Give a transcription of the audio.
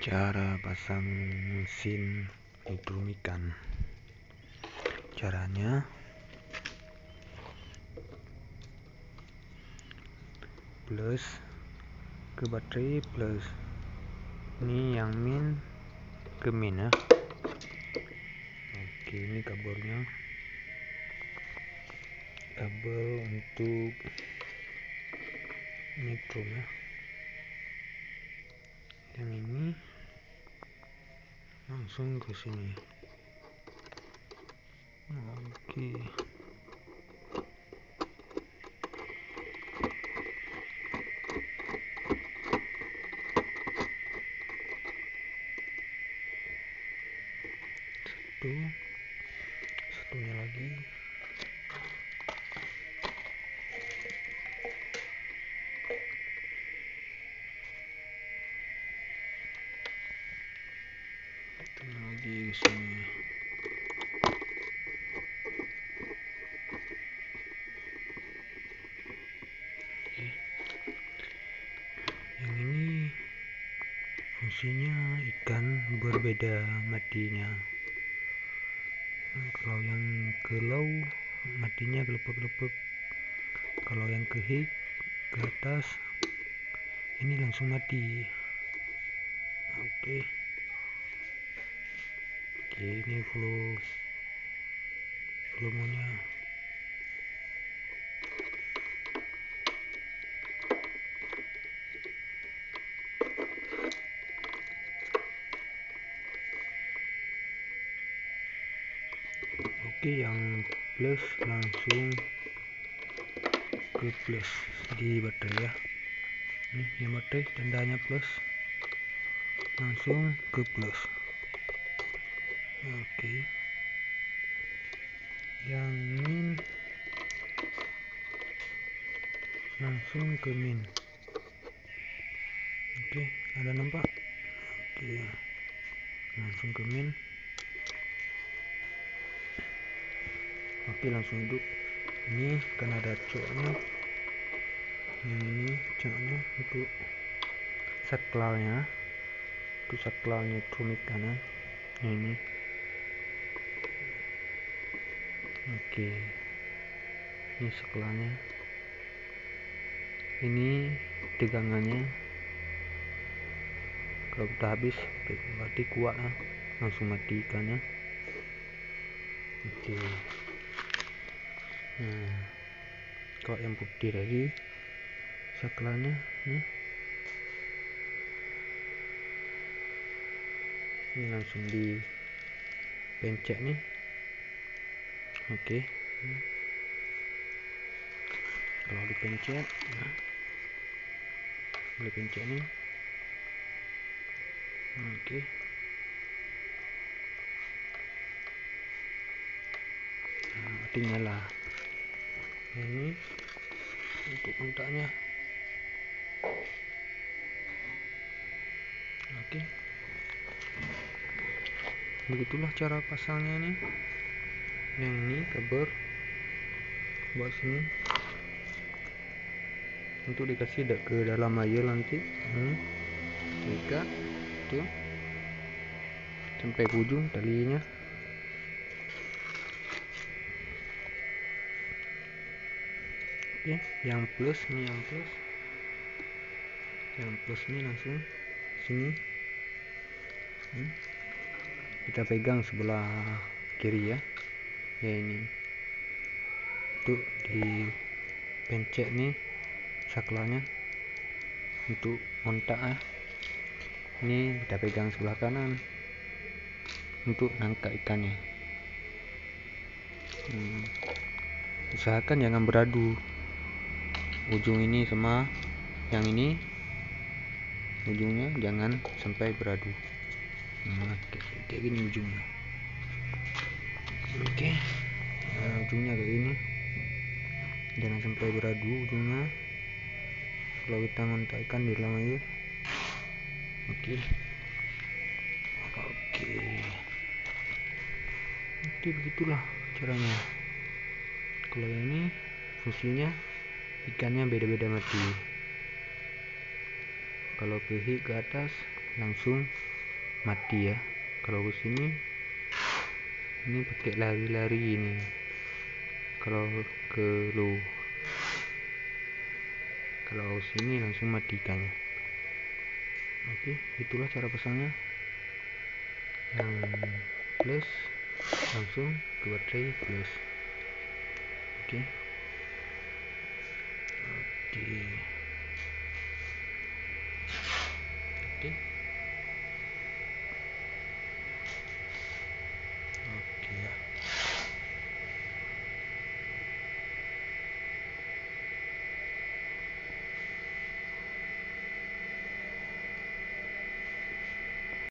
Cara pasang mesin nitrum ikan. Caranya plus ke baterai, plus ini yang min ke min ya. Oke, ini kabelnya, kabel untuk nitrum ya. Yang ini langsung ke sini. Oke, satunya lagi. Satunya lagi ke sini. Oke. Yang ini fungsinya ikan berbeda matinya. Kalau yang ke low matinya gelepek-gelepek, kalau yang ke high ke atas ini langsung mati. Oke, ini volumenya. Oke, yang plus langsung ke plus di baterai ya. Ini yang baterai tandanya plus, langsung ke plus. Oke, yang min langsung ke min. Oke, ada nampak? Oke, langsung ke min. Oke, langsung hidup. Ini kan ada coknya. Yang ini coknya untuk saklarnya, untuk saklarnya nitrum ikan ya. Ini. Oke, ini saklarnya. Ini tegangannya. Kalau udah habis berarti kuat ya, langsung mati ikannya. Oke. Nah, kalau yang putih lagi saklarnya nih. Ini langsung dipencet nih. Oke. Kalau dipencet, nah, dipencet nih. Oke. Nah, mati nyala. Ini untuk kontaknya. Oke. Begitulah cara pasangnya nih. Yang ini kabel buat sini untuk dikasih ke dalam air nanti. Ikat tuh sampai ke ujung talinya. Oke, yang plus nih, yang plus ini langsung sini. Kita pegang sebelah kiri ya. Ya, ini untuk dipencet nih saklarnya untuk kontak ya. Ini kita pegang sebelah kanan untuk nangkap ikannya. Usahakan jangan beradu ujung ini sama yang ini, ujungnya jangan sampai beradu. Kayak gini ujungnya. Oke. Nah, ujungnya kayak gini, jangan sampai beradu ujungnya kalau kita ngontak ikan di dalam air. Oke, begitulah caranya. Kalau ini fungsinya ikannya beda-beda mati. Kalau ke atas langsung mati ya. Kalau ke sini ini pakai lari-lari ini. Kalau ke low, kalau sini langsung matikannya. Oke, itulah cara pasangnya. Yang plus langsung ke baterai plus. Oke.